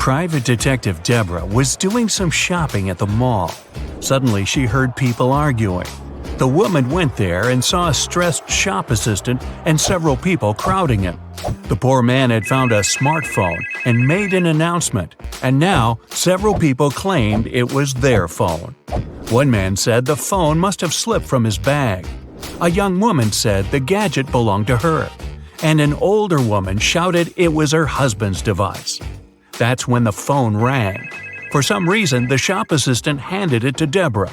Private Detective Deborah was doing some shopping at the mall. Suddenly, she heard people arguing. The woman went there and saw a stressed shop assistant and several people crowding him. The poor man had found a smartphone and made an announcement, and now several people claimed it was their phone. One man said the phone must have slipped from his bag. A young woman said the gadget belonged to her, and an older woman shouted it was her husband's device. That's when the phone rang. For some reason, the shop assistant handed it to Deborah.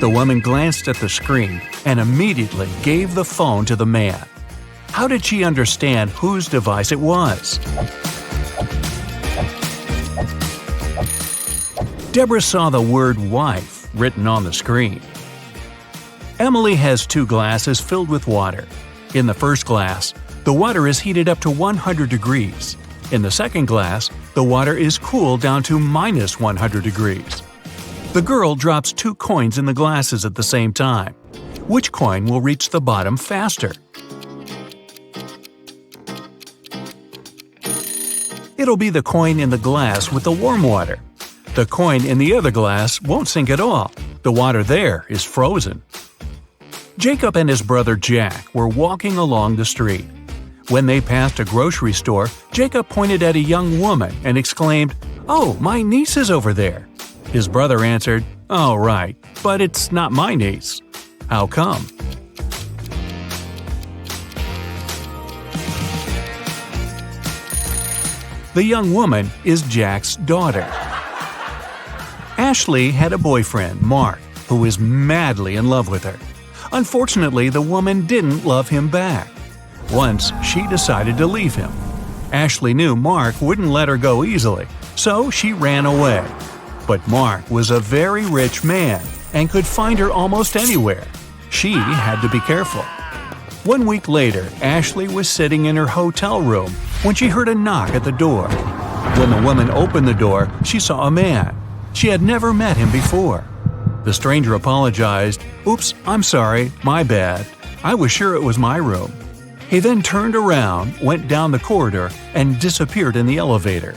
The woman glanced at the screen and immediately gave the phone to the man. How did she understand whose device it was? Deborah saw the word wife written on the screen. Emily has 2 glasses filled with water. In the first glass, the water is heated up to 100 degrees. In the second glass, the water is cooled down to minus 100 degrees. The girl drops 2 coins in the glasses at the same time. Which coin will reach the bottom faster? It'll be the coin in the glass with the warm water. The coin in the other glass won't sink at all. The water there is frozen. Jacob and his brother Jack were walking along the street. When they passed a grocery store, Jacob pointed at a young woman and exclaimed, "Oh, my niece is over there." His brother answered, "Oh, right, but it's not my niece." "How come?" The young woman is Jack's daughter. Ashley had a boyfriend, Mark, who was madly in love with her. Unfortunately, the woman didn't love him back. Once, she decided to leave him. Ashley knew Mark wouldn't let her go easily, so she ran away. But Mark was a very rich man and could find her almost anywhere. She had to be careful. 1 week later, Ashley was sitting in her hotel room when she heard a knock at the door. When the woman opened the door, she saw a man. She had never met him before. The stranger apologized. "Oops, I'm sorry, my bad. I was sure it was my room." He then turned around, went down the corridor, and disappeared in the elevator.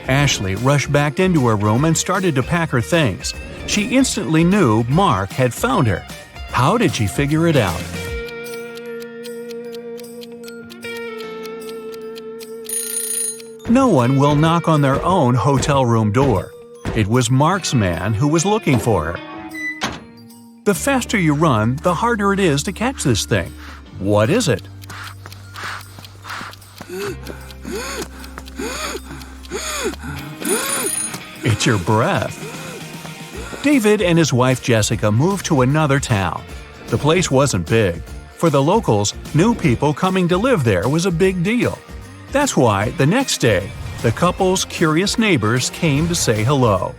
Ashley rushed back into her room and started to pack her things. She instantly knew Mark had found her. How did she figure it out? No one will knock on their own hotel room door. It was Mark's man who was looking for her. The faster you run, the harder it is to catch this thing. What is it? It's your breath. David and his wife Jessica moved to another town. The place wasn't big. For the locals, new people coming to live there was a big deal. That's why, the next day, the couple's curious neighbors came to say hello.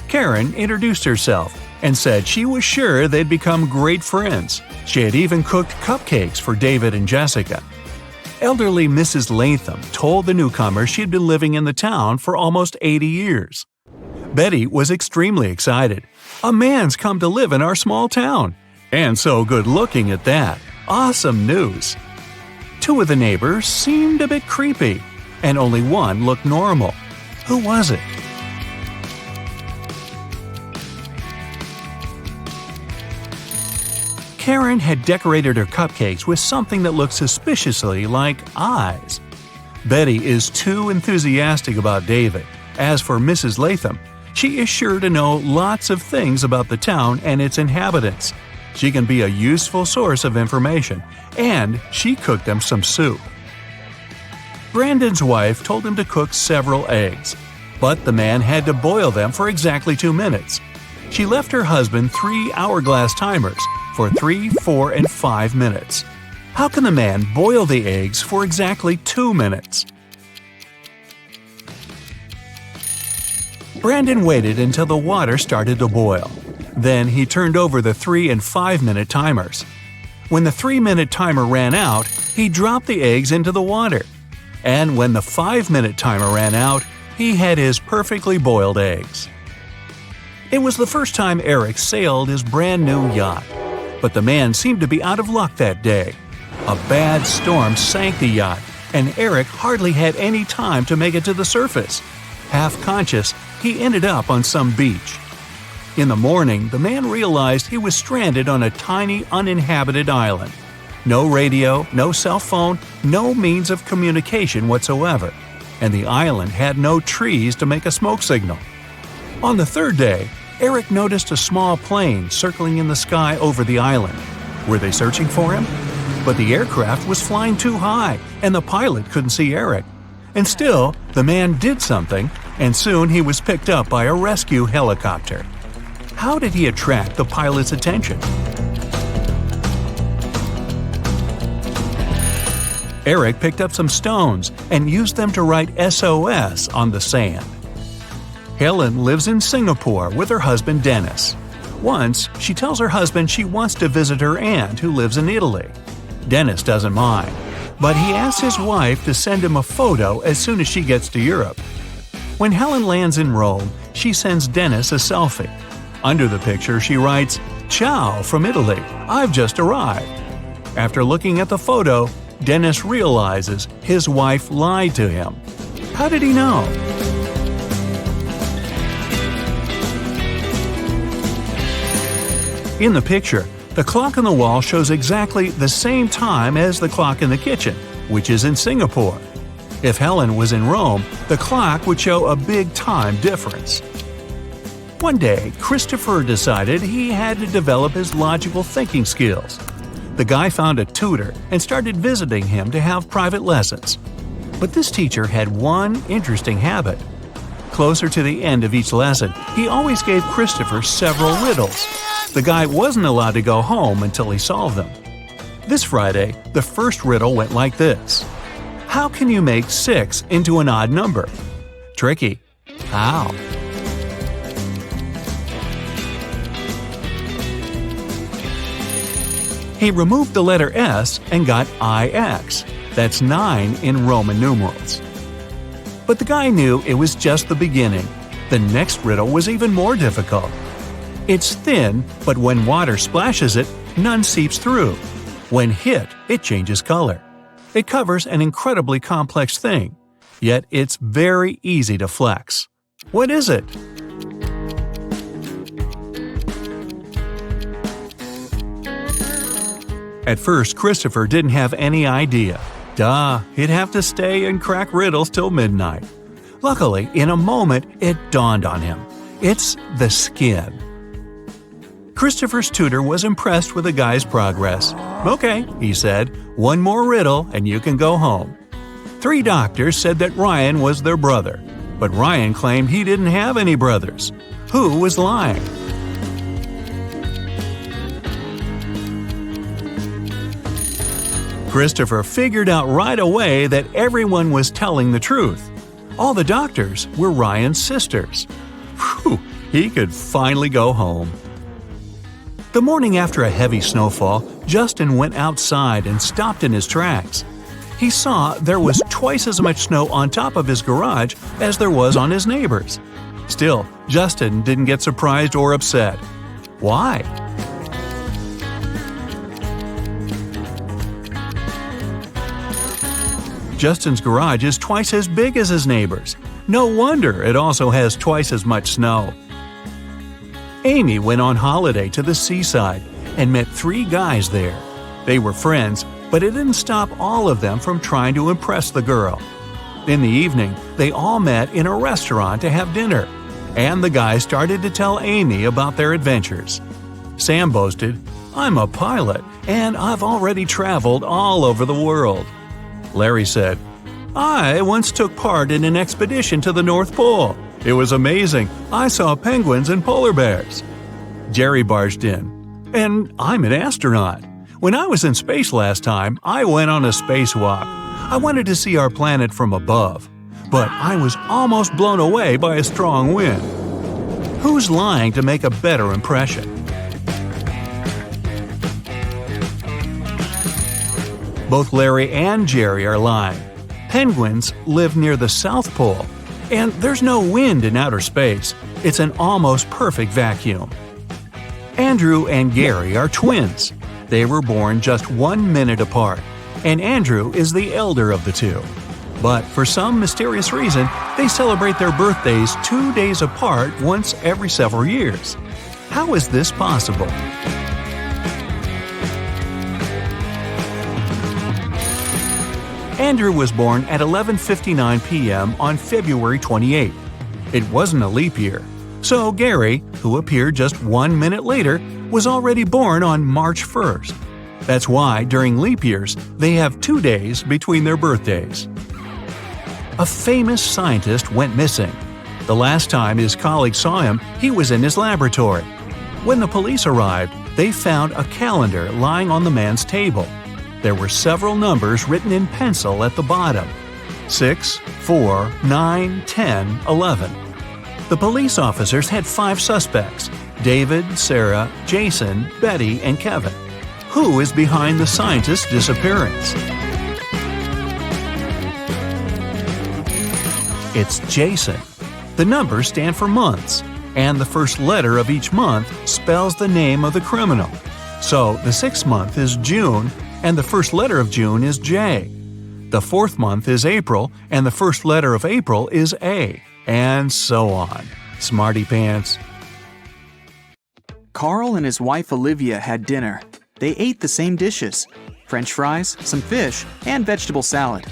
Karen introduced herself and said she was sure they'd become great friends. She had even cooked cupcakes for David and Jessica. Elderly Mrs. Latham told the newcomer she'd been living in the town for almost 80 years. Betty was extremely excited. "A man's come to live in our small town. And so good-looking at that. Awesome news." 2 of the neighbors seemed a bit creepy, and only one looked normal. Who was it? Karen had decorated her cupcakes with something that looked suspiciously like eyes. Betty is too enthusiastic about David. As for Mrs. Latham, she is sure to know lots of things about the town and its inhabitants. She can be a useful source of information, and she cooked them some soup. Brandon's wife told him to cook several eggs, but the man had to boil them for exactly 2 minutes. She left her husband 3 hourglass timers for 3, 4, and 5 minutes. How can the man boil the eggs for exactly 2 minutes? Brandon waited until the water started to boil. Then he turned over the 3 and 5 minute timers. When the 3-minute timer ran out, he dropped the eggs into the water. And when the 5-minute timer ran out, he had his perfectly boiled eggs. It was the first time Eric sailed his brand new yacht. But the man seemed to be out of luck that day. A bad storm sank the yacht, and Eric hardly had any time to make it to the surface. Half conscious, he ended up on some beach. In the morning, the man realized he was stranded on a tiny, uninhabited island. No radio, no cell phone, no means of communication whatsoever, and the island had no trees to make a smoke signal. On the third day, Eric noticed a small plane circling in the sky over the island. Were they searching for him? But the aircraft was flying too high, and the pilot couldn't see Eric. And still, the man did something, and soon he was picked up by a rescue helicopter. How did he attract the pilot's attention? Eric picked up some stones and used them to write SOS on the sand. Helen lives in Singapore with her husband Dennis. Once, she tells her husband she wants to visit her aunt who lives in Italy. Dennis doesn't mind, but he asks his wife to send him a photo as soon as she gets to Europe. When Helen lands in Rome, she sends Dennis a selfie. Under the picture, she writes, "Ciao from Italy, I've just arrived." After looking at the photo, Dennis realizes his wife lied to him. How did he know? In the picture, the clock on the wall shows exactly the same time as the clock in the kitchen, which is in Singapore. If Helen was in Rome, the clock would show a big time difference. One day, Christopher decided he had to develop his logical thinking skills. The guy found a tutor and started visiting him to have private lessons. But this teacher had one interesting habit. Closer to the end of each lesson, he always gave Christopher several riddles. The guy wasn't allowed to go home until he solved them. This Friday, the first riddle went like this. How can you make 6 into an odd number? Tricky. How? He removed the letter S and got IX. That's 9 in Roman numerals. But the guy knew it was just the beginning. The next riddle was even more difficult. It's thin, but when water splashes it, none seeps through. When hit, it changes color. It covers an incredibly complex thing, yet it's very easy to flex. What is it? At first, Christopher didn't have any idea. Duh, he'd have to stay and crack riddles till midnight. Luckily, in a moment, it dawned on him. It's the skin. Christopher's tutor was impressed with the guy's progress. "Okay," he said, "one more riddle and you can go home." 3 doctors said that Ryan was their brother, but Ryan claimed he didn't have any brothers. Who was lying? Christopher figured out right away that everyone was telling the truth. All the doctors were Ryan's sisters. Whew, he could finally go home. The morning after a heavy snowfall, Justin went outside and stopped in his tracks. He saw there was twice as much snow on top of his garage as there was on his neighbor's. Still, Justin didn't get surprised or upset. Why? Justin's garage is twice as big as his neighbor's. No wonder it also has twice as much snow. Amy went on holiday to the seaside and met 3 guys there. They were friends, but it didn't stop all of them from trying to impress the girl. In the evening, they all met in a restaurant to have dinner, and the guys started to tell Amy about their adventures. Sam boasted, "I'm a pilot, and I've already traveled all over the world." Larry said, "I once took part in an expedition to the North Pole. It was amazing. I saw penguins and polar bears." Jerry barged in, "And I'm an astronaut. When I was in space last time, I went on a spacewalk. I wanted to see our planet from above, but I was almost blown away by a strong wind." Who's lying to make a better impression? Both Larry and Jerry are lying. Penguins live near the South Pole, and there's no wind in outer space. It's an almost perfect vacuum. Andrew and Gary are twins. They were born just 1 minute apart, and Andrew is the elder of the two. But for some mysterious reason, they celebrate their birthdays 2 days apart once every several years. How is this possible? Andrew was born at 11:59 p.m. on February 28. It wasn't a leap year. So Gary, who appeared just 1 minute later, was already born on March 1st. That's why, during leap years, they have 2 days between their birthdays. A famous scientist went missing. The last time his colleagues saw him, he was in his laboratory. When the police arrived, they found a calendar lying on the man's table. There were several numbers written in pencil at the bottom: 6, 4, 9, 10, 11. The police officers had 5 suspects: David, Sarah, Jason, Betty, and Kevin. Who is behind the scientist's disappearance? It's Jason. The numbers stand for months, and the first letter of each month spells the name of the criminal. So the 6th month is June, and the first letter of June is J. The 4th month is April, and the first letter of April is A, and so on. Smarty pants. Carl and his wife Olivia had dinner. They ate the same dishes: French fries, some fish, and vegetable salad.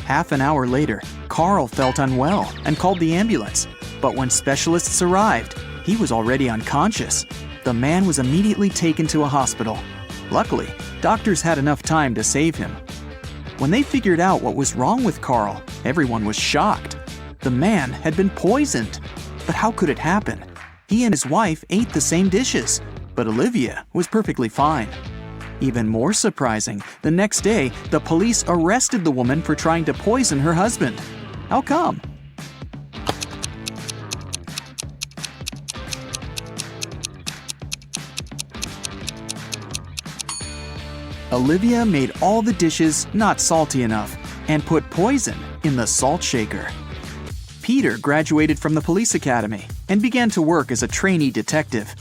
Half an hour later, Carl felt unwell and called the ambulance. But when specialists arrived, he was already unconscious. The man was immediately taken to a hospital. Luckily, doctors had enough time to save him. When they figured out what was wrong with Carl, everyone was shocked. The man had been poisoned. But how could it happen? He and his wife ate the same dishes, but Olivia was perfectly fine. Even more surprising, the next day, the police arrested the woman for trying to poison her husband. How come? Olivia made all the dishes not salty enough and put poison in the salt shaker. Peter graduated from the police academy and began to work as a trainee detective.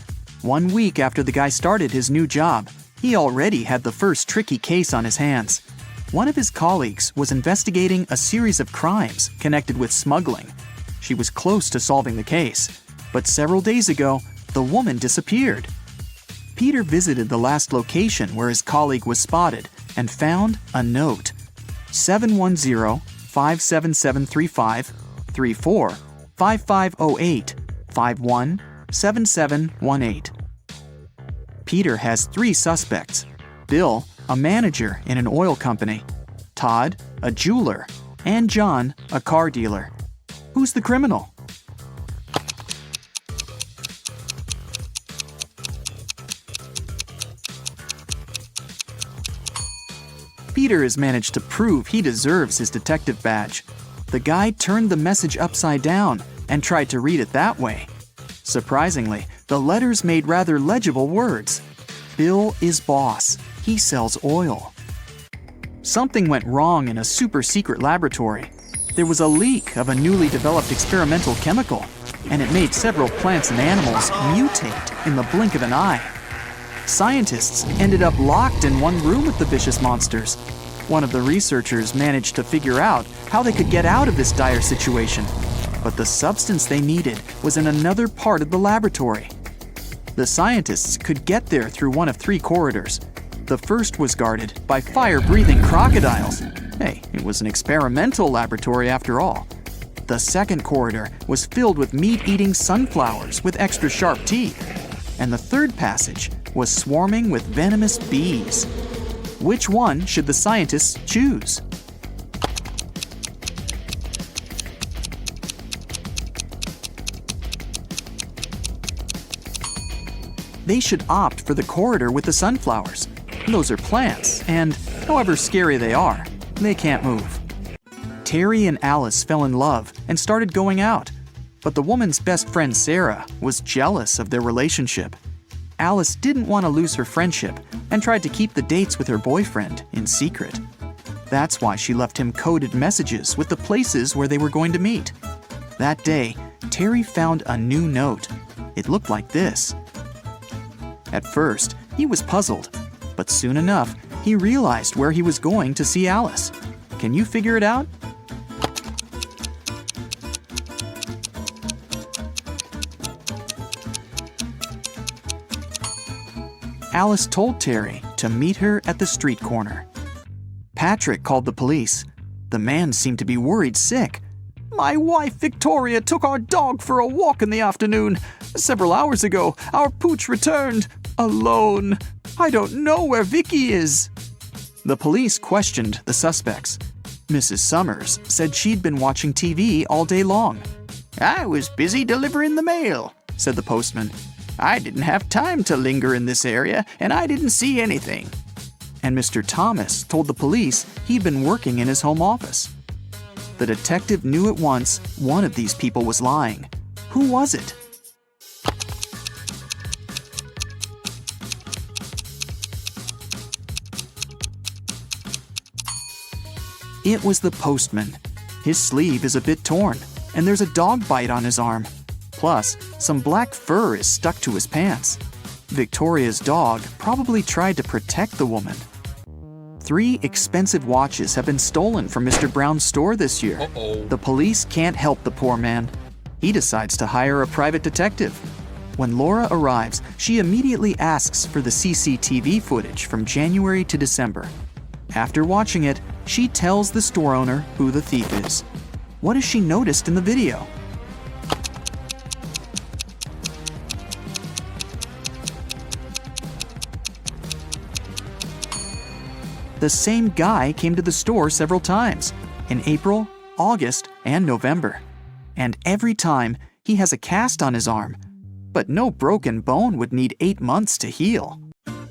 1 week after the guy started his new job, he already had the first tricky case on his hands. One of his colleagues was investigating a series of crimes connected with smuggling. She was close to solving the case, but several days ago, the woman disappeared. Peter visited the last location where his colleague was spotted and found a note: 710-57735 34 5508 51 7718. Peter has 3 suspects: Bill, a manager in an oil company; Todd, a jeweler; and John, a car dealer. Who's the criminal? Peter has managed to prove he deserves his detective badge. The guy turned the message upside down and tried to read it that way. Surprisingly, the letters made rather legible words. Bill is boss. He sells oil. Something went wrong in a super-secret laboratory. There was a leak of a newly developed experimental chemical, and it made several plants and animals mutate in the blink of an eye. Scientists ended up locked in one room with the vicious monsters. One of the researchers managed to figure out how they could get out of this dire situation, but the substance they needed was in another part of the laboratory. The scientists could get there through one of 3 corridors. The first was guarded by fire-breathing crocodiles. Hey, it was an experimental laboratory after all. The second corridor was filled with meat-eating sunflowers with extra sharp teeth. And the third passage was swarming with venomous bees. Which one should the scientists choose? They should opt for the corridor with the sunflowers. Those are plants, and however scary they are, they can't move. Terry and Alice fell in love and started going out, but the woman's best friend Sarah was jealous of their relationship. Alice didn't want to lose her friendship and tried to keep the dates with her boyfriend in secret. That's why she left him coded messages with the places where they were going to meet. That day, Terry found a new note. It looked like this. At first, he was puzzled, but soon enough, he realized where he was going to see Alice. Can you figure it out? Alice told Terry to meet her at the street corner. Patrick called the police. The man seemed to be worried sick. "My wife Victoria took our dog for a walk in the afternoon. Several hours ago, our pooch returned, alone. I don't know where Vicky is." The police questioned the suspects. Mrs. Summers said she'd been watching TV all day long. "I was busy delivering the mail," said the postman. "I didn't have time to linger in this area, and I didn't see anything." And Mr. Thomas told the police he'd been working in his home office. The detective knew at once one of these people was lying. Who was it? It was the postman. His sleeve is a bit torn, and there's a dog bite on his arm. Plus, some black fur is stuck to his pants. Victoria's dog probably tried to protect the woman. 3 expensive watches have been stolen from Mr. Brown's store this year. The police can't help the poor man. He decides to hire a private detective. When Laura arrives, she immediately asks for the CCTV footage from January to December. After watching it, she tells the store owner who the thief is. What has she noticed in the video? The same guy came to the store several times, in April, August, and November. And every time, he has a cast on his arm. But no broken bone would need 8 months to heal.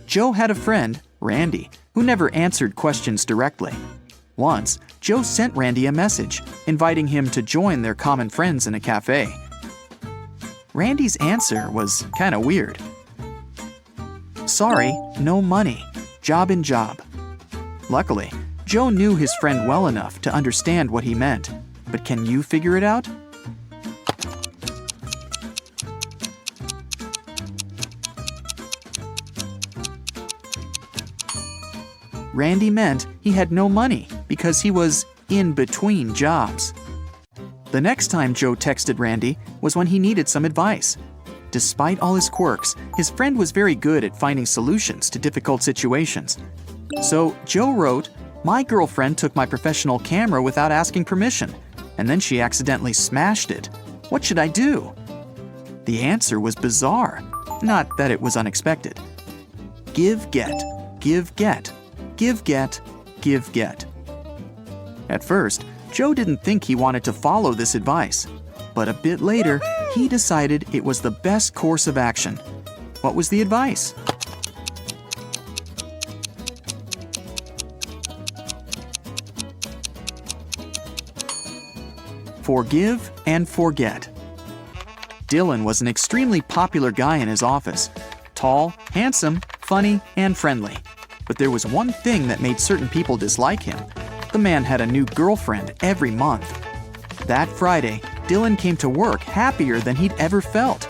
Joe had a friend, Randy, who never answered questions directly. Once, Joe sent Randy a message, inviting him to join their common friends in a cafe. Randy's answer was kinda weird. "Sorry, no money. Job in job." Luckily, Joe knew his friend well enough to understand what he meant. But can you figure it out? Randy meant he had no money because he was in between jobs. The next time Joe texted Randy was when he needed some advice. Despite all his quirks, his friend was very good at finding solutions to difficult situations. So Joe wrote, "My girlfriend took my professional camera without asking permission, and then she accidentally smashed it. What should I do?" The answer was bizarre, not that it was unexpected. Give, get, give, get, give, get, give, get. At first, Joe didn't think he wanted to follow this advice, but a bit later, he decided it was the best course of action. What was the advice? Forgive and forget. Dylan was an extremely popular guy in his office. Tall, handsome, funny, and friendly. But there was one thing that made certain people dislike him. The man had a new girlfriend every month. That Friday, Dylan came to work happier than he'd ever felt.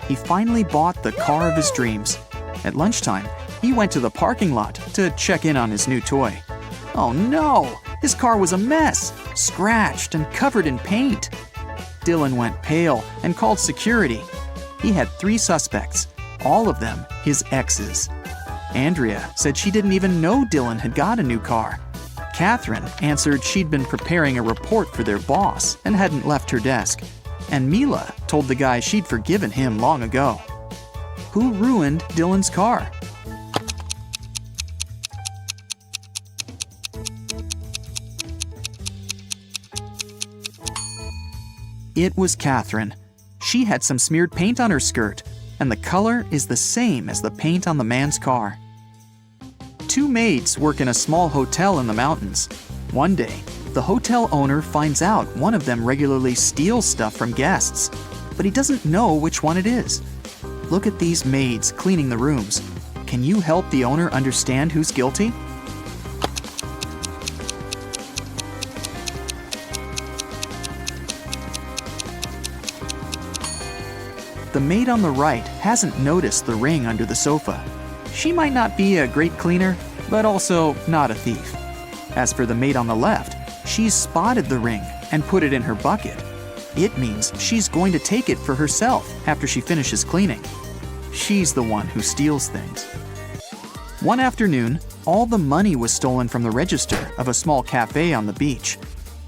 He finally bought the car of his dreams. At lunchtime, he went to the parking lot to check in on his new toy. Oh no! His car was a mess, scratched and covered in paint. Dylan went pale and called security. He had 3 suspects, all of them his exes. Andrea said she didn't even know Dylan had got a new car. Catherine answered she'd been preparing a report for their boss and hadn't left her desk. And Mila told the guy she'd forgiven him long ago. Who ruined Dylan's car? It was Catherine. She had some smeared paint on her skirt, and the color is the same as the paint on the man's car. 2 maids work in a small hotel in the mountains. One day, the hotel owner finds out one of them regularly steals stuff from guests, but he doesn't know which one it is. Look at these maids cleaning the rooms. Can you help the owner understand who's guilty? The maid on the right hasn't noticed the ring under the sofa. She might not be a great cleaner, but also not a thief. As for the maid on the left, She's spotted the ring and put it in her bucket. It means she's going to take it for herself after she finishes cleaning. She's the one who steals things. One afternoon, all the money was stolen from the register of a small cafe on the beach.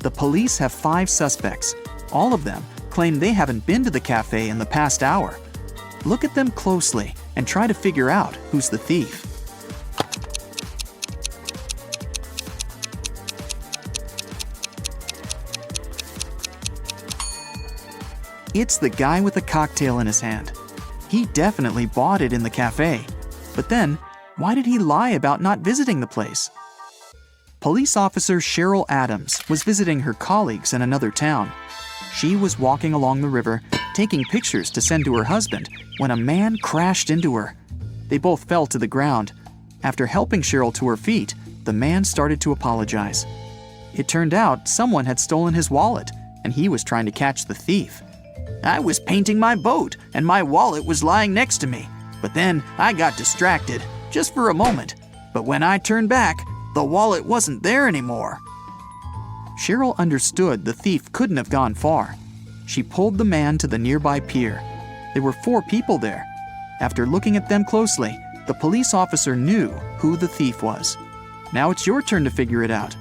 The police have 5 suspects. All of them claim they haven't been to the cafe in the past hour. Look at them closely and try to figure out who's the thief. It's the guy with a cocktail in his hand. He definitely bought it in the cafe. But then, why did he lie about not visiting the place? Police officer Cheryl Adams was visiting her colleagues in another town. She was walking along the river, taking pictures to send to her husband, when a man crashed into her. They both fell to the ground. After helping Cheryl to her feet, the man started to apologize. It turned out someone had stolen his wallet, and he was trying to catch the thief. "I was painting my boat, and my wallet was lying next to me. But then I got distracted, just for a moment. But when I turned back, the wallet wasn't there anymore." Cheryl understood the thief couldn't have gone far. She pulled the man to the nearby pier. There were 4 people there. After looking at them closely, the police officer knew who the thief was. Now it's your turn to figure it out.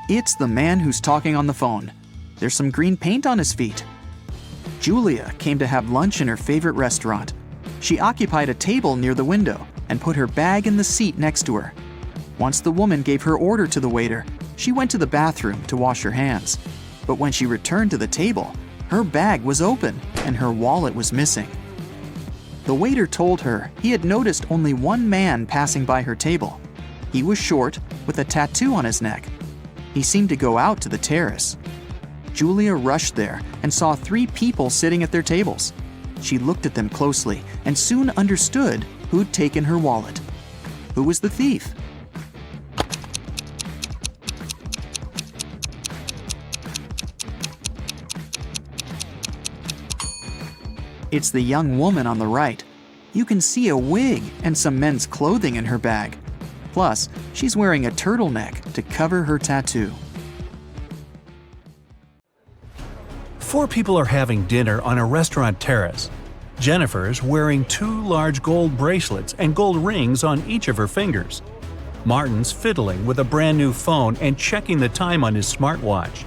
It's the man who's talking on the phone. There's some green paint on his feet. Julia came to have lunch in her favorite restaurant. She occupied a table near the window and put her bag in the seat next to her. Once the woman gave her order to the waiter, she went to the bathroom to wash her hands. But when she returned to the table, her bag was open and her wallet was missing. The waiter told her he had noticed only one man passing by her table. He was short, with a tattoo on his neck. He seemed to go out to the terrace. Julia rushed there and saw 3 people sitting at their tables. She looked at them closely and soon understood who'd taken her wallet. Who was the thief? It's the young woman on the right. You can see a wig and some men's clothing in her bag. Plus, she's wearing a turtleneck to cover her tattoo. 4 people are having dinner on a restaurant terrace. Jennifer's wearing 2 large gold bracelets and gold rings on each of her fingers. Martin's fiddling with a brand new phone and checking the time on his smartwatch.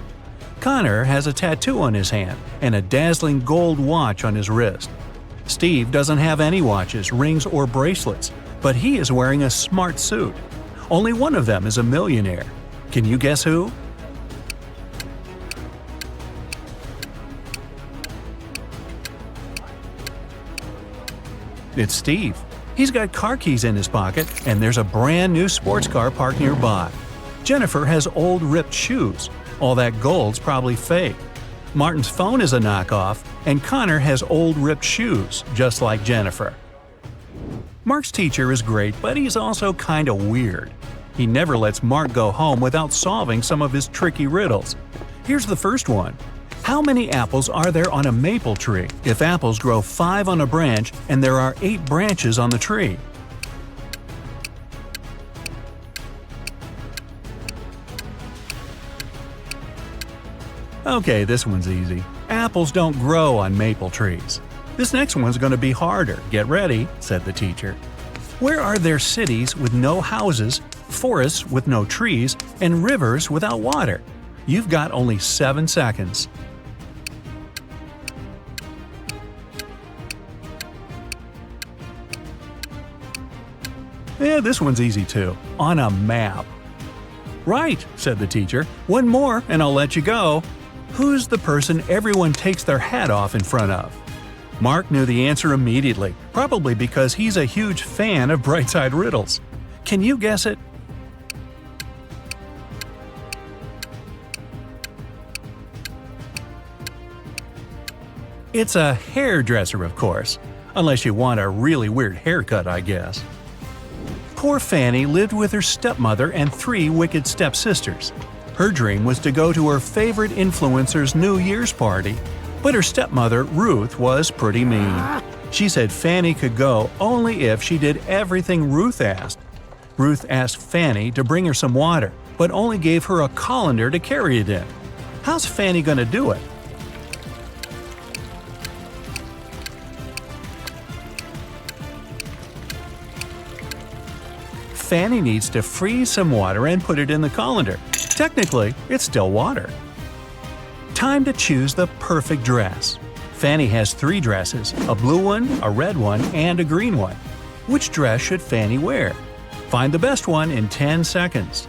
Connor has a tattoo on his hand and a dazzling gold watch on his wrist. Steve doesn't have any watches, rings, or bracelets, but he is wearing a smart suit. Only one of them is a millionaire. Can you guess who? It's Steve. He's got car keys in his pocket, and there's a brand new sports car parked nearby. Jennifer has old ripped shoes. All that gold's probably fake. Martin's phone is a knockoff, and Connor has old ripped shoes, just like Jennifer. Mark's teacher is great, but he's also kinda weird. He never lets Mark go home without solving some of his tricky riddles. Here's the first one. How many apples are there on a maple tree if apples grow 5 on a branch and there are 8 branches on the tree? Okay, this one's easy. Apples don't grow on maple trees. This next one's going to be harder. Get ready, said the teacher. Where are there cities with no houses, forests with no trees, and rivers without water? You've got only 7 seconds. Yeah, this one's easy too. On a map. Right, said the teacher. One more and I'll let you go. Who's the person everyone takes their hat off in front of? Mark knew the answer immediately, probably because he's a huge fan of Brightside Riddles. Can you guess it? It's a hairdresser, of course. Unless you want a really weird haircut, I guess. Poor Fanny lived with her stepmother and 3 wicked stepsisters. Her dream was to go to her favorite influencer's New Year's party, but her stepmother, Ruth, was pretty mean. She said Fanny could go only if she did everything Ruth asked. Ruth asked Fanny to bring her some water, but only gave her a colander to carry it in. How's Fanny gonna do it? Fanny needs to freeze some water and put it in the colander. Technically, it's still water. Time to choose the perfect dress. Fanny has 3 dresses, a blue one, a red one, and a green one. Which dress should Fanny wear? Find the best one in 10 seconds.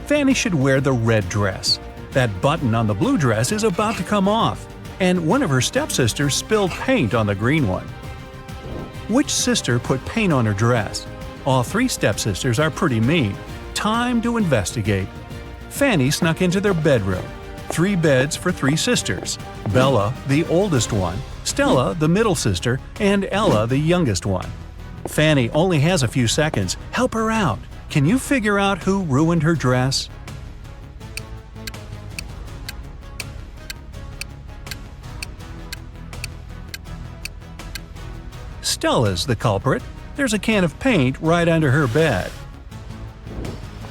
Fanny should wear the red dress. That button on the blue dress is about to come off, and one of her stepsisters spilled paint on the green one. Which sister put paint on her dress? All 3 stepsisters are pretty mean. Time to investigate. Fanny snuck into their bedroom. 3 beds for 3 sisters. Bella, the oldest one, Stella, the middle sister, and Ella, the youngest one. Fanny only has a few seconds. Help her out. Can you figure out who ruined her dress? Stella's the culprit. There's a can of paint right under her bed.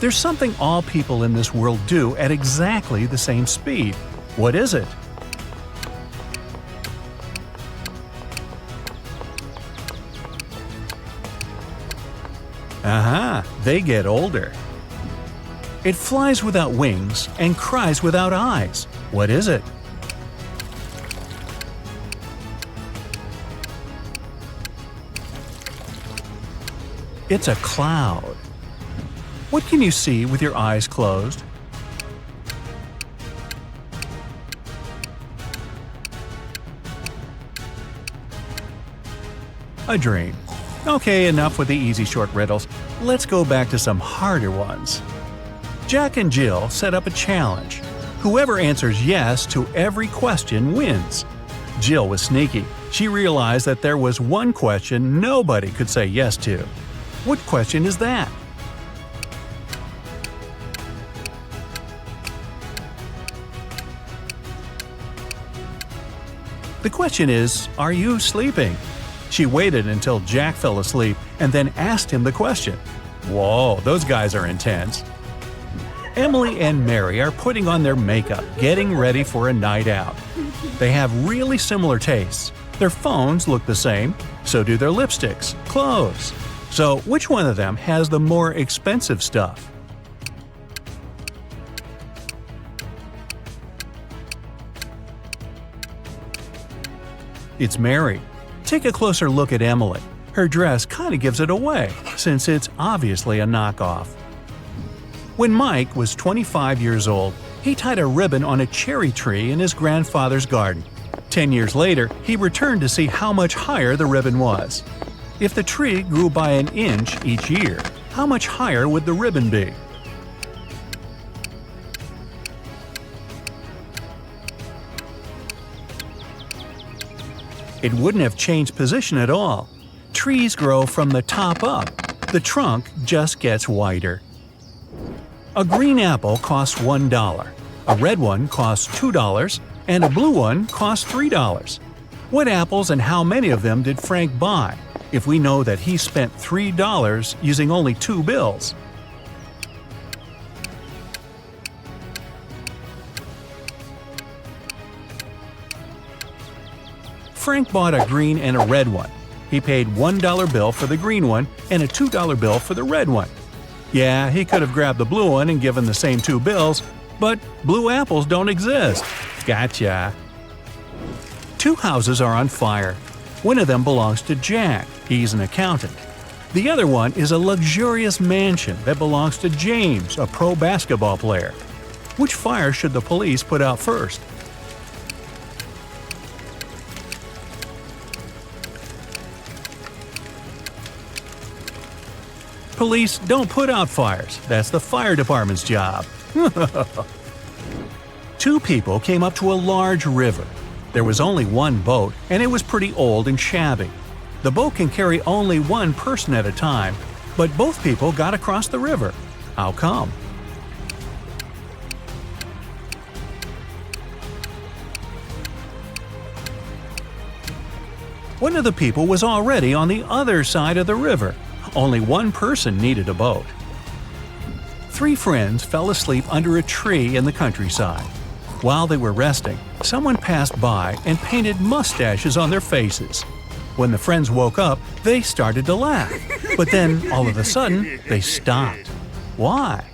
There's something all people in this world do at exactly the same speed. What is it? Aha! They get older. It flies without wings and cries without eyes. What is it? It's a cloud. What can you see with your eyes closed? A dream. Okay, enough with the easy short riddles. Let's go back to some harder ones. Jack and Jill set up a challenge. Whoever answers yes to every question wins. Jill was sneaky. She realized that there was one question nobody could say yes to. What question is that? The question is, are you sleeping? She waited until Jack fell asleep and then asked him the question. Whoa, those guys are intense. Emily and Mary are putting on their makeup, getting ready for a night out. They have really similar tastes. Their phones look the same, so do their lipsticks, clothes. So which one of them has the more expensive stuff? It's Mary. Take a closer look at Emily. Her dress kind of gives it away, since it's obviously a knockoff. When Mike was 25 years old, he tied a ribbon on a cherry tree in his grandfather's garden. 10 years later, he returned to see how much higher the ribbon was. If the tree grew by an inch each year, how much higher would the ribbon be? It wouldn't have changed position at all. Trees grow from the top up. The trunk just gets wider. A green apple costs $1, a red one costs $2, and a blue one costs $3. What apples and how many of them did Frank buy, if we know that he spent $3 using only 2 bills? Frank bought a green and a red one. He paid $1 bill for the green one and a $2 bill for the red one. Yeah, he could have grabbed the blue one and given the same 2 bills, but blue apples don't exist. Gotcha. 2 houses are on fire. One of them belongs to Jack. He's an accountant. The other one is a luxurious mansion that belongs to James, a pro basketball player. Which fire should the police put out first? Police don't put out fires. That's the fire department's job. 2 people came up to a large river. There was only one boat, and it was pretty old and shabby. The boat can carry only one person at a time, but both people got across the river. How come? One of the people was already on the other side of the river. Only one person needed a boat. Three friends fell asleep under a tree in the countryside. While they were resting, someone passed by and painted mustaches on their faces. When the friends woke up, they started to laugh. But then, all of a sudden, they stopped. Why?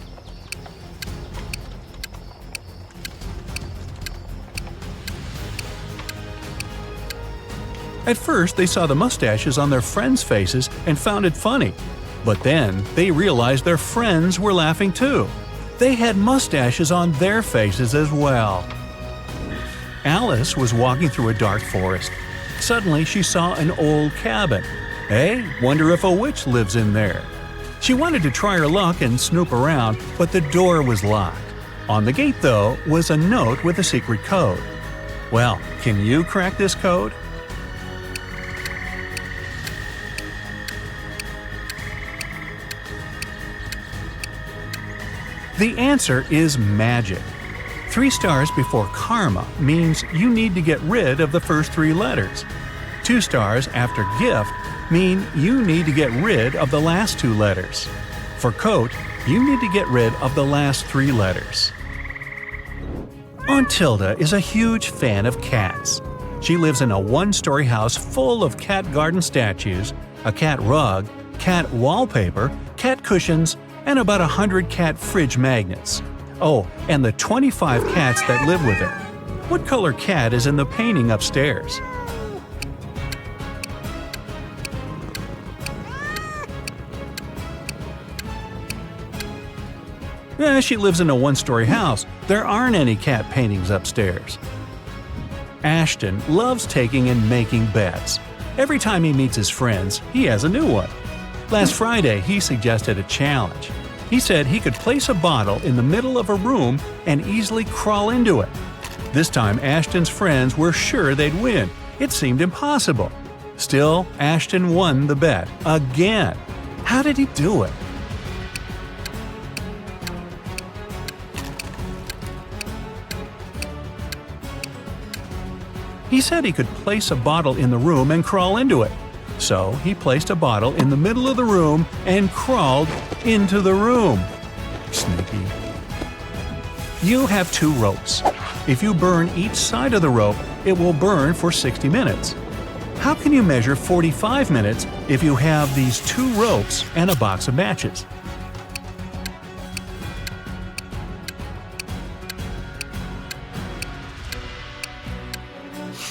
At first, they saw the mustaches on their friends' faces and found it funny. But then, they realized their friends were laughing too. They had mustaches on their faces as well. Alice was walking through a dark forest. Suddenly, she saw an old cabin. Hey, wonder if a witch lives in there. She wanted to try her luck and snoop around, but the door was locked. On the gate, though, was a note with a secret code. Well, can you crack this code? The answer is magic. 3 stars before karma means you need to get rid of the first 3 letters. 2 stars after gift mean you need to get rid of the last 2 letters. For coat, you need to get rid of the last 3 letters. Aunt Tilda is a huge fan of cats. She lives in a 1-story house full of cat garden statues, a cat rug, cat wallpaper, cat cushions, and about 100 cat fridge magnets. Oh, and the 25 cats that live with her. What color cat is in the painting upstairs? She lives in a 1-story house. There aren't any cat paintings upstairs. Ashton loves taking and making bets. Every time he meets his friends, he has a new one. Last Friday, he suggested a challenge. He said he could place a bottle in the middle of a room and easily crawl into it. This time, Ashton's friends were sure they'd win. It seemed impossible. Still, Ashton won the bet. Again. How did he do it? He said he could place a bottle in the room and crawl into it. So he placed a bottle in the middle of the room and crawled into the room. Sneaky. You have 2 ropes. If you burn each side of the rope, it will burn for 60 minutes. How can you measure 45 minutes if you have these 2 ropes and a box of matches?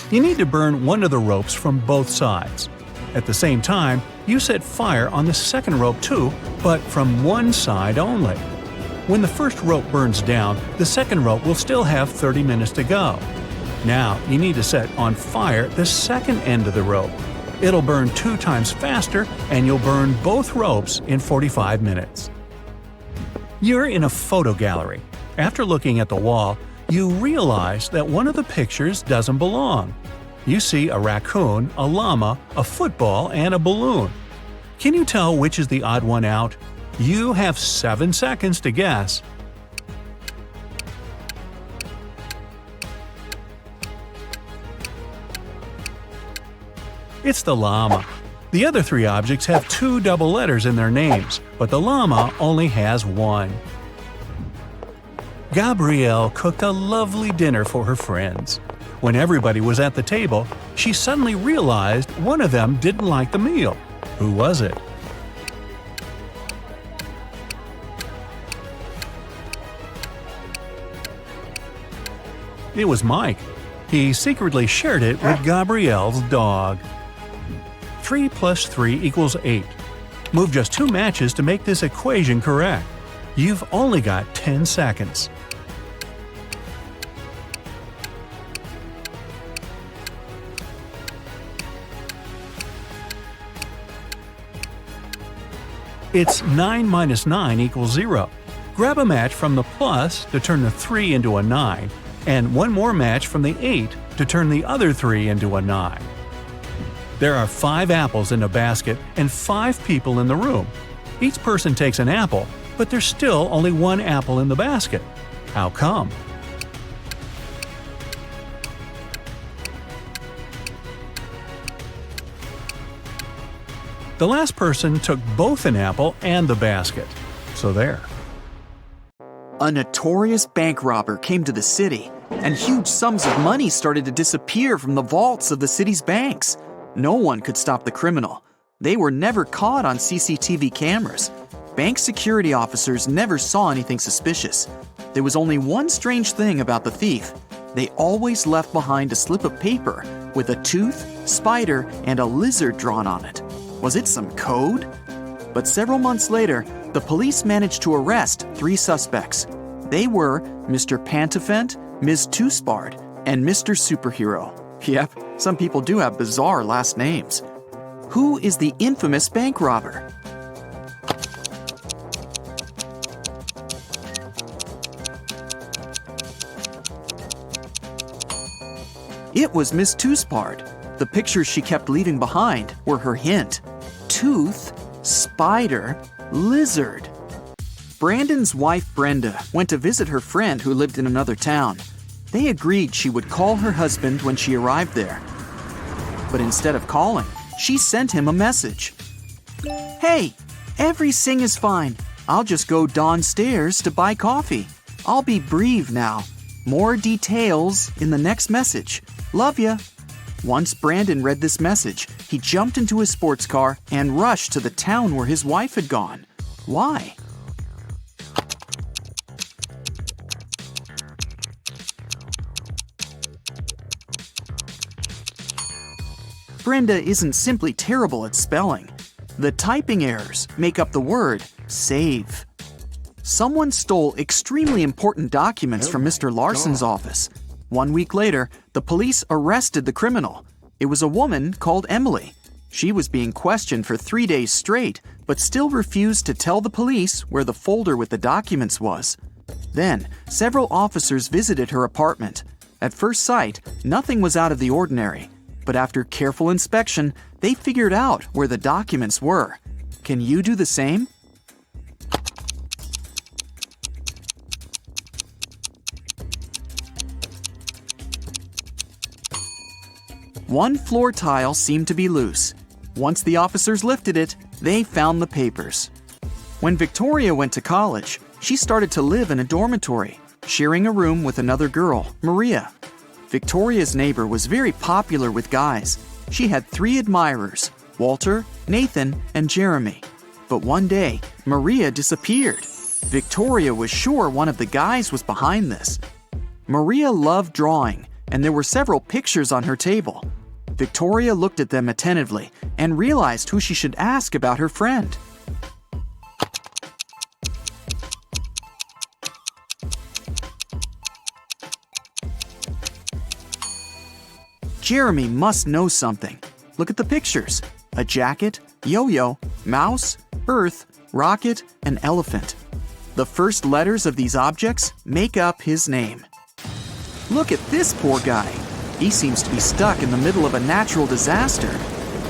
You need to burn one of the ropes from both sides. At the same time, you set fire on the second rope too, but from one side only. When the first rope burns down, the second rope will still have 30 minutes to go. Now, you need to set on fire the second end of the rope. It'll burn 2 times faster, and you'll burn both ropes in 45 minutes. You're in a photo gallery. After looking at the wall, you realize that one of the pictures doesn't belong. You see a raccoon, a llama, a football, and a balloon. Can you tell which is the odd one out? You have 7 seconds to guess. It's the llama. The other 3 objects have 2 double letters in their names, but the llama only has 1. Gabrielle cooked a lovely dinner for her friends. When everybody was at the table, she suddenly realized one of them didn't like the meal. Who was it? It was Mike. He secretly shared it with Gabrielle's dog. 3 plus 3 equals 8. Move just 2 matches to make this equation correct. You've only got 10 seconds. It's 9 minus 9 equals 0. Grab a match from the plus to turn the 3 into a 9, and 1 more match from the 8 to turn the other 3 into a 9. There are 5 apples in a basket and 5 people in the room. Each person takes an apple, but there's still only one apple in the basket. How come? The last person took both an apple and the basket. So there. A notorious bank robber came to the city, and huge sums of money started to disappear from the vaults of the city's banks. No one could stop the criminal. They were never caught on CCTV cameras. Bank security officers never saw anything suspicious. There was only one strange thing about the thief. They always left behind a slip of paper with a tooth, spider, and a lizard drawn on it. Was it some code? But several months later, the police managed to arrest 3 suspects. They were Mr. Pantafent, Ms. Toothspard, and Mr. Superhero. Yep, some people do have bizarre last names. Who is the infamous bank robber? It was Miss Toothspard. The pictures she kept leaving behind were her hint. Tooth, spider, lizard. Brandon's wife Brenda went to visit her friend who lived in another town. They agreed she would call her husband when she arrived there. But instead of calling, she sent him a message. Hey, everything is fine. I'll just go downstairs to buy coffee. I'll be brief now. More details in the next message. Love ya. Once Brandon read this message, he jumped into his sports car and rushed to the town where his wife had gone. Why? Brenda isn't simply terrible at spelling. The typing errors make up the word save. Someone stole extremely important documents from Mr. Larson's office. 1 week later, the police arrested the criminal. It was a woman called Emily. She was being questioned for 3 days straight, but still refused to tell the police where the folder with the documents was. Then, several officers visited her apartment. At first sight, nothing was out of the ordinary. But after careful inspection, they figured out where the documents were. Can you do the same? One floor tile seemed to be loose. Once the officers lifted it, they found the papers. When Victoria went to college, she started to live in a dormitory, sharing a room with another girl, Maria. Victoria's neighbor was very popular with guys. She had 3 admirers, Walter, Nathan, and Jeremy. But one day, Maria disappeared. Victoria was sure one of the guys was behind this. Maria loved drawing, and there were several pictures on her table. Victoria looked at them attentively and realized who she should ask about her friend. Jeremy must know something. Look at the pictures. A jacket, yo-yo, mouse, earth, rocket, and elephant. The first letters of these objects make up his name. Look at this poor guy. He seems to be stuck in the middle of a natural disaster.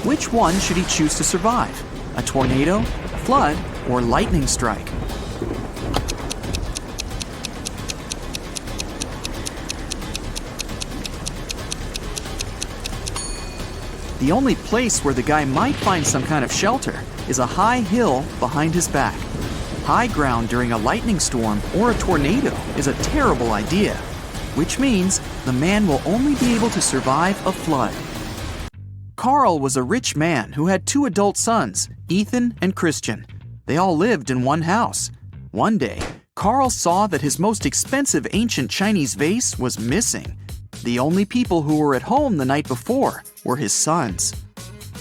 Which one should he choose to survive? A tornado, flood, or lightning strike? The only place where the guy might find some kind of shelter is a high hill behind his back. High ground during a lightning storm or a tornado is a terrible idea, which means the man will only be able to survive a flood. Carl was a rich man who had 2 adult sons, Ethan and Christian. They all lived in one house. One day, Carl saw that his most expensive ancient Chinese vase was missing. The only people who were at home the night before were his sons.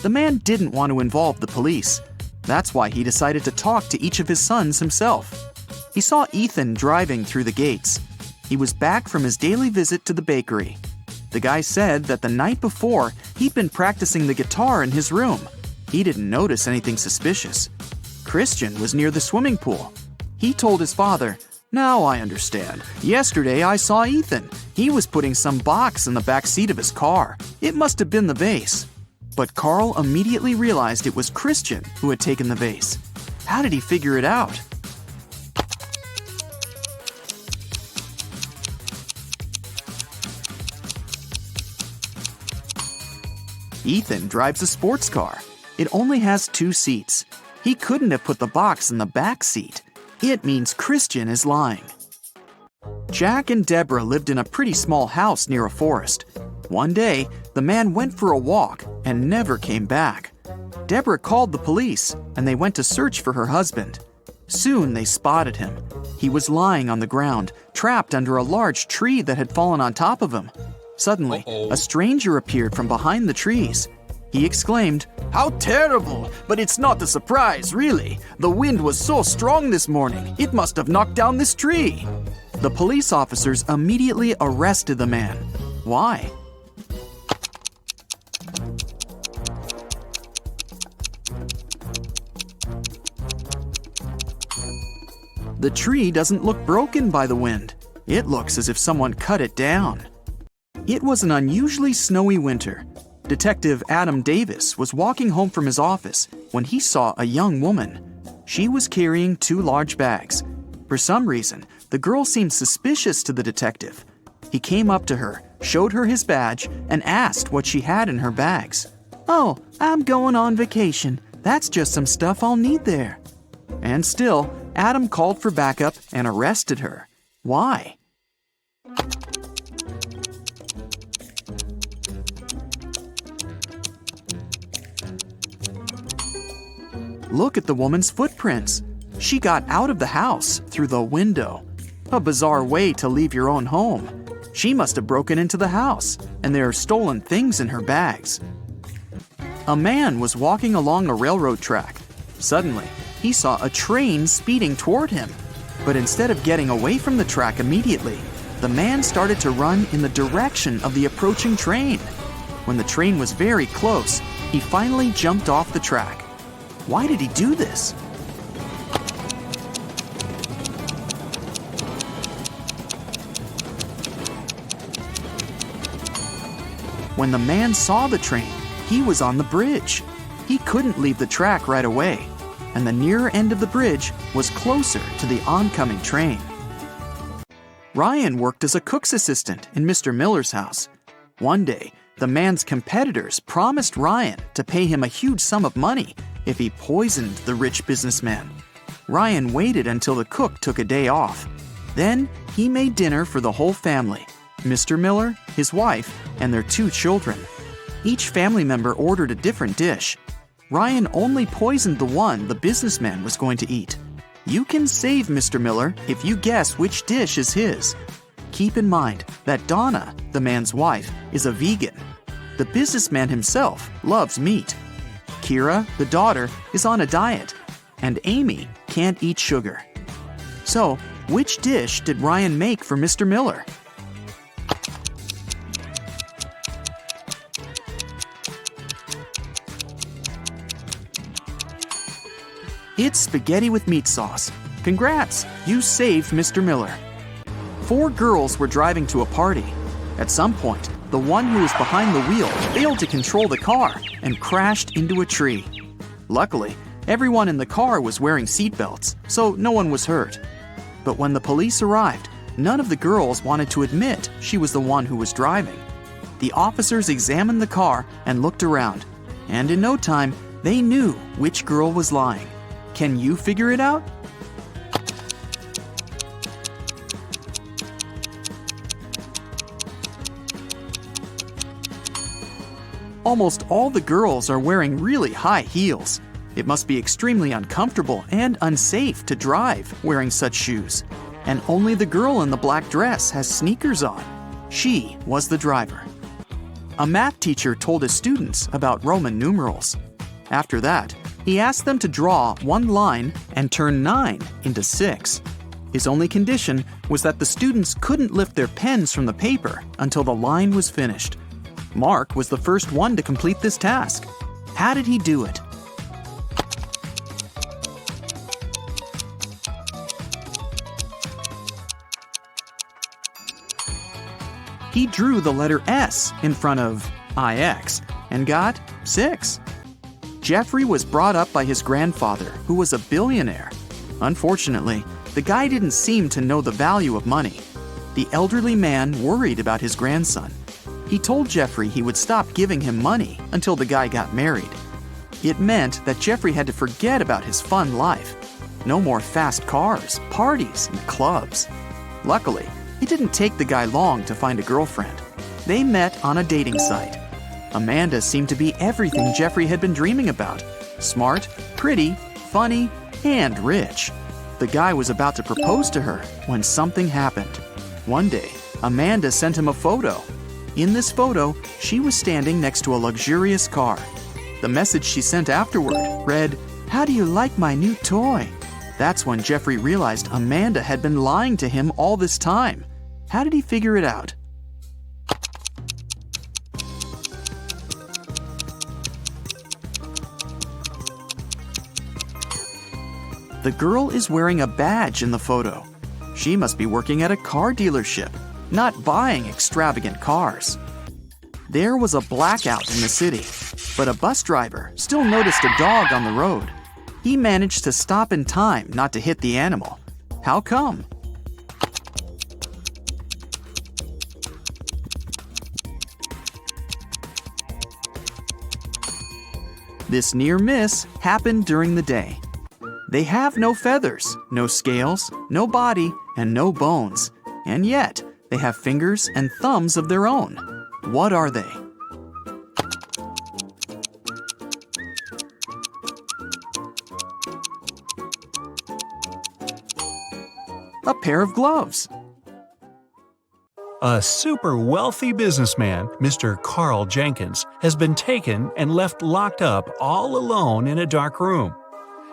The man didn't want to involve the police. That's why he decided to talk to each of his sons himself. He saw Ethan driving through the gates. He was back from his daily visit to the bakery. The guy said that the night before, he'd been practicing the guitar in his room. He didn't notice anything suspicious. Christian was near the swimming pool. He told his father, "Now I understand. Yesterday I saw Ethan. He was putting some box in the back seat of his car. It must have been the vase." But Carl immediately realized it was Christian who had taken the vase. How did he figure it out? Ethan drives a sports car. It only has 2 seats. He couldn't have put the box in the back seat. It means Christian is lying. Jack and Deborah lived in a pretty small house near a forest. One day, the man went for a walk and never came back. Deborah called the police, and they went to search for her husband. Soon they spotted him. He was lying on the ground, trapped under a large tree that had fallen on top of him. Suddenly, a stranger appeared from behind the trees. He exclaimed, "How terrible! But it's not a surprise, really. The wind was so strong this morning, it must have knocked down this tree." The police officers immediately arrested the man. Why? The tree doesn't look broken by the wind. It looks as if someone cut it down. It was an unusually snowy winter. Detective Adam Davis was walking home from his office when he saw a young woman. She was carrying 2 large bags. For some reason, the girl seemed suspicious to the detective. He came up to her, showed her his badge, and asked what she had in her bags. "Oh, I'm going on vacation. That's just some stuff I'll need there." And still, Adam called for backup and arrested her. Why? Look at the woman's footprints. She got out of the house through the window. A bizarre way to leave your own home. She must have broken into the house, and there are stolen things in her bags. A man was walking along a railroad track. Suddenly, he saw a train speeding toward him. But instead of getting away from the track immediately, the man started to run in the direction of the approaching train. When the train was very close, he finally jumped off the track. Why did he do this? When the man saw the train, he was on the bridge. He couldn't leave the track right away, and the nearer end of the bridge was closer to the oncoming train. Ryan worked as a cook's assistant in Mr. Miller's house. One day, the man's competitors promised Ryan to pay him a huge sum of money if he poisoned the rich businessman. Ryan waited until the cook took a day off. Then he made dinner for the whole family, Mr. Miller, his wife, and their 2 children. Each family member ordered a different dish. Ryan only poisoned the one the businessman was going to eat. You can save Mr. Miller if you guess which dish is his. Keep in mind that Donna, the man's wife, is a vegan. The businessman himself loves meat. Kira, the daughter, is on a diet, and Amy can't eat sugar. So, which dish did Ryan make for Mr. Miller? It's spaghetti with meat sauce. Congrats, you saved Mr. Miller. 4 girls were driving to a party. At some point, the one who was behind the wheel failed to control the car and crashed into a tree. Luckily, everyone in the car was wearing seatbelts, so no one was hurt. But when the police arrived, none of the girls wanted to admit she was the one who was driving. The officers examined the car and looked around, and in no time, they knew which girl was lying. Can you figure it out? Almost all the girls are wearing really high heels. It must be extremely uncomfortable and unsafe to drive wearing such shoes. And only the girl in the black dress has sneakers on. She was the driver. A math teacher told his students about Roman numerals. After that, he asked them to draw one line and turn 9 into 6. His only condition was that the students couldn't lift their pens from the paper until the line was finished. Mark was the first one to complete this task. How did he do it? He drew the letter S in front of IX and got 6. Jeffrey was brought up by his grandfather, who was a billionaire. Unfortunately, the guy didn't seem to know the value of money. The elderly man worried about his grandson. He told Jeffrey he would stop giving him money until the guy got married. It meant that Jeffrey had to forget about his fun life. No more fast cars, parties, and clubs. Luckily, it didn't take the guy long to find a girlfriend. They met on a dating site. Amanda seemed to be everything Jeffrey had been dreaming about. Smart, pretty, funny, and rich. The guy was about to propose to her when something happened. One day, Amanda sent him a photo. In this photo, she was standing next to a luxurious car. The message she sent afterward read, "How do you like my new toy?" That's when Jeffrey realized Amanda had been lying to him all this time. How did he figure it out? The girl is wearing a badge in the photo. She must be working at a car dealership, not buying extravagant cars. There was a blackout in the city, but a bus driver still noticed a dog on the road. He managed to stop in time not to hit the animal. How come? This near miss happened during the day. They have no feathers, no scales, no body, and no bones. And yet, they have fingers and thumbs of their own. What are they? A pair of gloves. A super wealthy businessman, Mr. Carl Jenkins, has been taken and left locked up all alone in a dark room.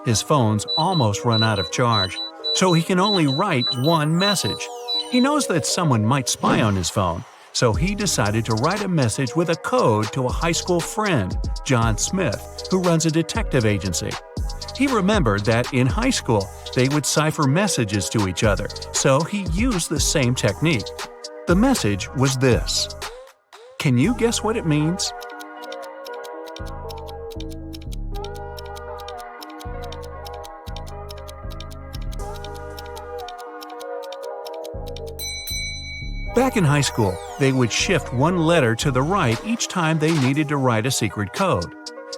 His phone's almost run out of charge, so he can only write one message. He knows that someone might spy on his phone, so he decided to write a message with a code to a high school friend, John Smith, who runs a detective agency. He remembered that in high school, they would cipher messages to each other, so he used the same technique. The message was this. Can you guess what it means? Back in high school, they would shift one letter to the right each time they needed to write a secret code.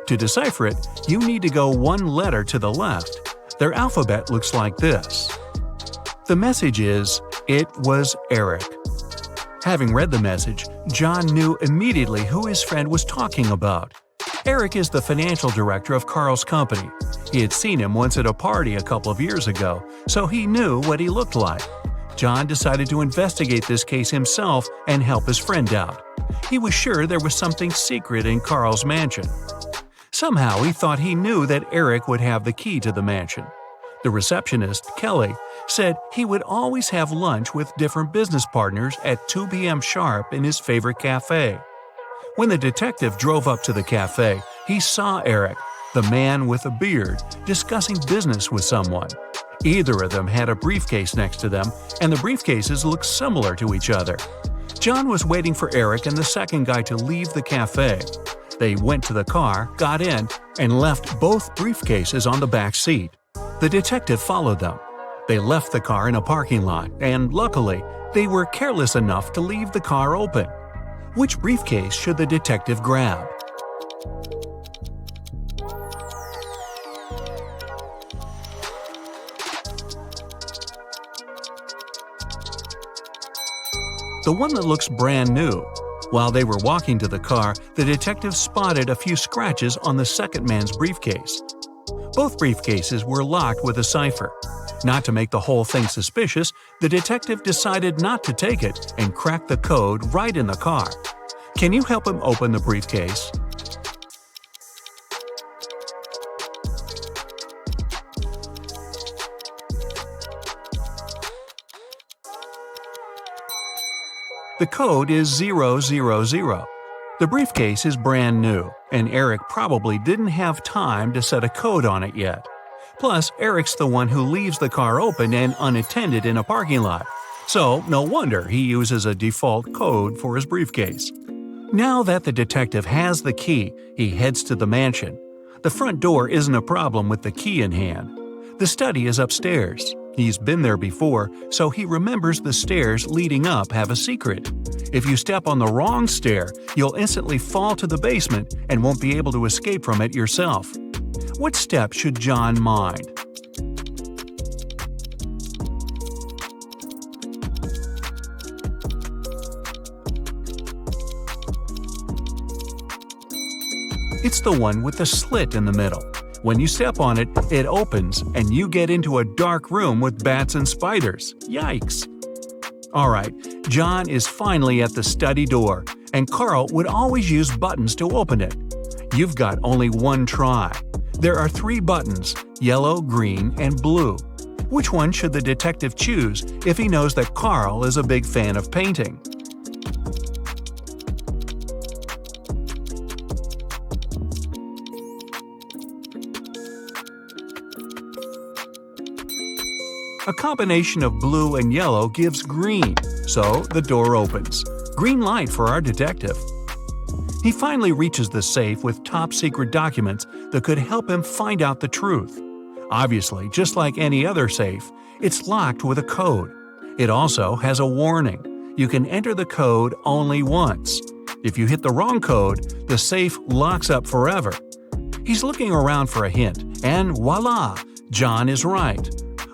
To decipher it, you need to go one letter to the left. Their alphabet looks like this. The message is, "It was Eric." Having read the message, John knew immediately who his friend was talking about. Eric is the financial director of Carl's company. He had seen him once at a party a couple of years ago, so he knew what he looked like. John decided to investigate this case himself and help his friend out. He was sure there was something secret in Carl's mansion. Somehow he thought he knew that Eric would have the key to the mansion. The receptionist, Kelly, said he would always have lunch with different business partners at 2 p.m. sharp in his favorite cafe. When the detective drove up to the cafe, he saw Eric, the man with a beard, discussing business with someone. Either of them had a briefcase next to them, and the briefcases looked similar to each other. John was waiting for Eric and the second guy to leave the cafe. They went to the car, got in, and left both briefcases on the back seat. The detective followed them. They left the car in a parking lot, and luckily, they were careless enough to leave the car open. Which briefcase should the detective grab? The one that looks brand new. While they were walking to the car, the detective spotted a few scratches on the second man's briefcase. Both briefcases were locked with a cipher. Not to make the whole thing suspicious, the detective decided not to take it and cracked the code right in the car. Can you help him open the briefcase? The code is 000. The briefcase is brand new, and Eric probably didn't have time to set a code on it yet. Plus, Eric's the one who leaves the car open and unattended in a parking lot, so no wonder he uses a default code for his briefcase. Now that the detective has the key, he heads to the mansion. The front door isn't a problem with the key in hand. The study is upstairs. He's been there before, so he remembers the stairs leading up have a secret. If you step on the wrong stair, you'll instantly fall to the basement and won't be able to escape from it yourself. What step should John mind? It's the one with the slit in the middle. When you step on it, it opens and you get into a dark room with bats and spiders. Yikes! Alright, John is finally at the study door, and Carl would always use buttons to open it. You've got only one try. There are 3 buttons: yellow, green, and blue. Which one should the detective choose if he knows that Carl is a big fan of painting? A combination of blue and yellow gives green, so the door opens. Green light for our detective. He finally reaches the safe with top-secret documents that could help him find out the truth. Obviously, just like any other safe, it's locked with a code. It also has a warning. You can enter the code only once. If you hit the wrong code, the safe locks up forever. He's looking around for a hint, and voila! John is right.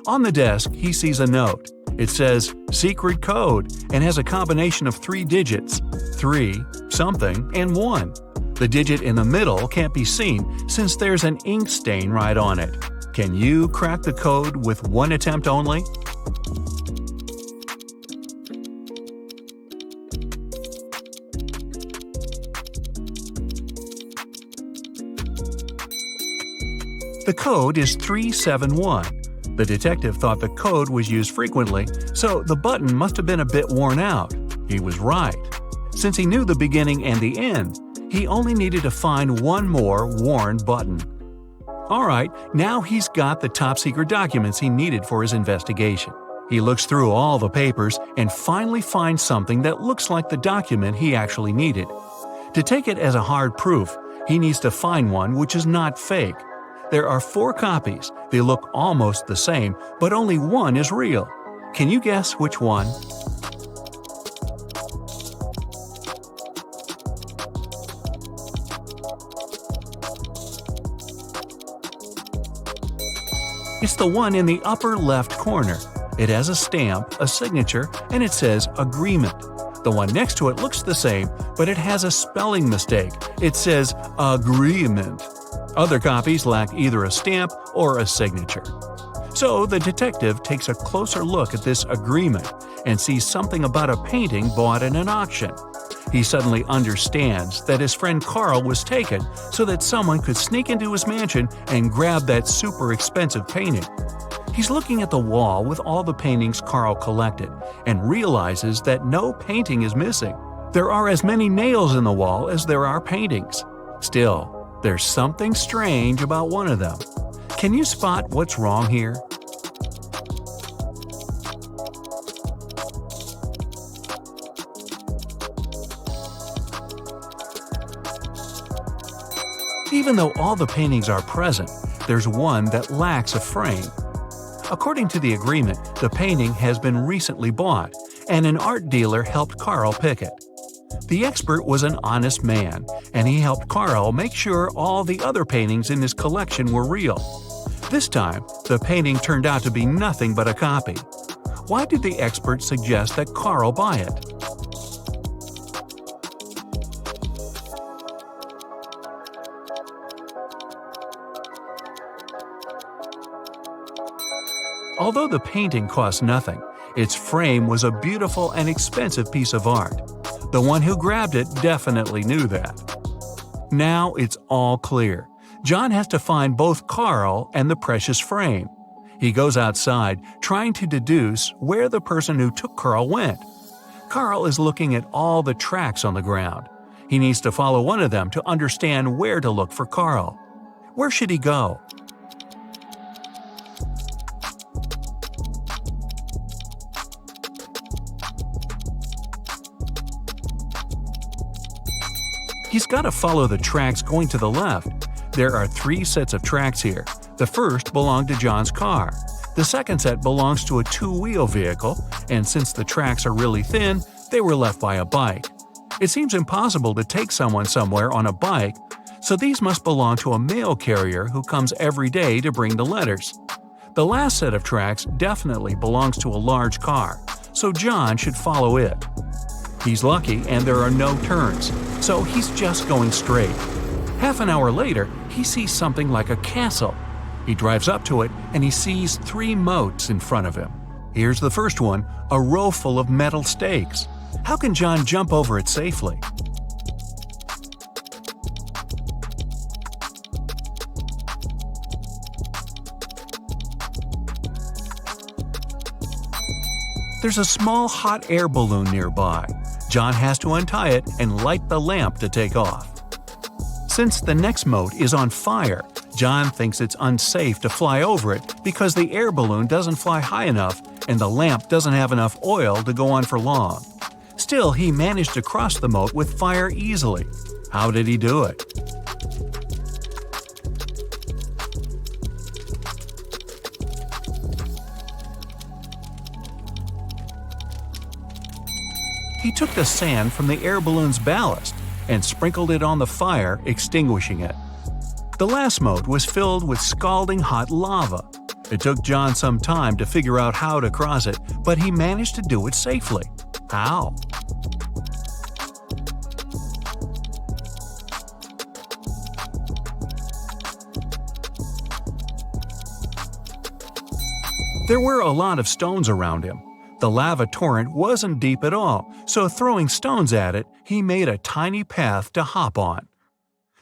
On the desk, he sees a note. It says "Secret Code" and has a combination of 3 digits: 3, something, and 1. The digit in the middle can't be seen since there's an ink stain right on it. Can you crack the code with one attempt only? The code is 371. The detective thought the code was used frequently, so the button must have been a bit worn out. He was right. Since he knew the beginning and the end, he only needed to find one more worn button. Alright, now he's got the top-secret documents he needed for his investigation. He looks through all the papers and finally finds something that looks like the document he actually needed. To take it as a hard proof, he needs to find one which is not fake. There are 4 copies. They look almost the same, but only one is real. Can you guess which one? It's the one in the upper left corner. It has a stamp, a signature, and it says "Agreement." The one next to it looks the same, but it has a spelling mistake. It says "Agreement." Other copies lack either a stamp or a signature. So the detective takes a closer look at this agreement and sees something about a painting bought in an auction. He suddenly understands that his friend Carl was taken so that someone could sneak into his mansion and grab that super expensive painting. He's looking at the wall with all the paintings Carl collected and realizes that no painting is missing. There are as many nails in the wall as there are paintings. Still, there's something strange about one of them. Can you spot what's wrong here? Even though all the paintings are present, there's one that lacks a frame. According to the agreement, the painting has been recently bought, and an art dealer helped Carl pick it. The expert was an honest man, and he helped Carl make sure all the other paintings in his collection were real. This time, the painting turned out to be nothing but a copy. Why did the expert suggest that Carl buy it? Although the painting cost nothing, its frame was a beautiful and expensive piece of art. The one who grabbed it definitely knew that. Now it's all clear. John has to find both Carl and the precious frame. He goes outside, trying to deduce where the person who took Carl went. Carl is looking at all the tracks on the ground. He needs to follow one of them to understand where to look for Carl. Where should he go? He's got to follow the tracks going to the left. There are 3 sets of tracks here. The first belonged to John's car. The second set belongs to a 2-wheel vehicle, and since the tracks are really thin, they were left by a bike. It seems impossible to take someone somewhere on a bike, so these must belong to a mail carrier who comes every day to bring the letters. The last set of tracks definitely belongs to a large car, so John should follow it. He's lucky and there are no turns, so he's just going straight. Half an hour later, he sees something like a castle. He drives up to it and he sees 3 moats in front of him. Here's the first one, a row full of metal stakes. How can John jump over it safely? There's a small hot air balloon nearby. John has to untie it and light the lamp to take off. Since the next moat is on fire, John thinks it's unsafe to fly over it because the air balloon doesn't fly high enough and the lamp doesn't have enough oil to go on for long. Still, he managed to cross the moat with fire easily. How did he do it? He took the sand from the air balloon's ballast and sprinkled it on the fire, extinguishing it. The last moat was filled with scalding hot lava. It took John some time to figure out how to cross it, but he managed to do it safely. How? There were a lot of stones around him. The lava torrent wasn't deep at all, so throwing stones at it, he made a tiny path to hop on.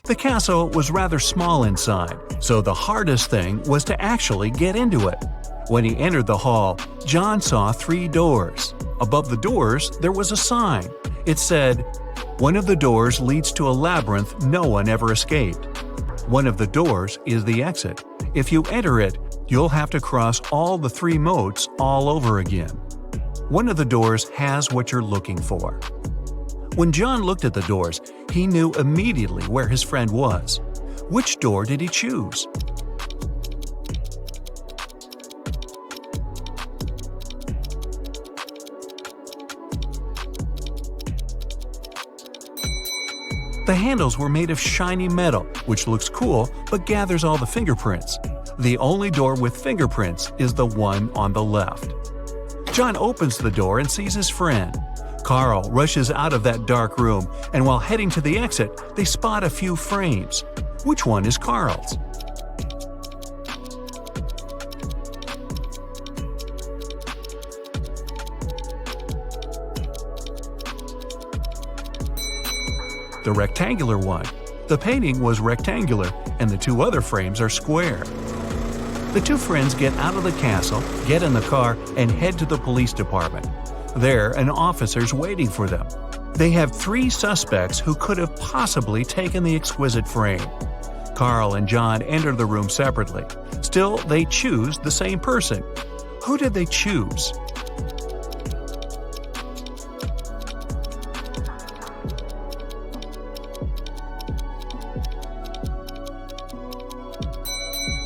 The castle was rather small inside, so the hardest thing was to actually get into it. When he entered the hall, John saw 3 doors. Above the doors, there was a sign. It said, "One of the doors leads to a labyrinth no one ever escaped. One of the doors is the exit. If you enter it, you'll have to cross all the 3 moats all over again. One of the doors has what you're looking for." When John looked at the doors, he knew immediately where his friend was. Which door did he choose? The handles were made of shiny metal, which looks cool but gathers all the fingerprints. The only door with fingerprints is the one on the left. John opens the door and sees his friend. Carl rushes out of that dark room, and while heading to the exit, they spot a few frames. Which one is Carl's? The rectangular one. The painting was rectangular, and the 2 other frames are square. The 2 friends get out of the castle, get in the car, and head to the police department. There, an officer's waiting for them. They have 3 suspects who could have possibly taken the exquisite frame. Carl and John enter the room separately. Still, they choose the same person. Who did they choose?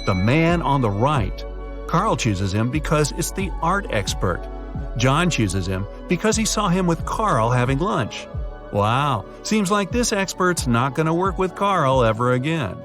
The man on the right. Carl chooses him because it's the art expert. John chooses him because he saw him with Carl having lunch. Wow, seems like this expert's not going to work with Carl ever again.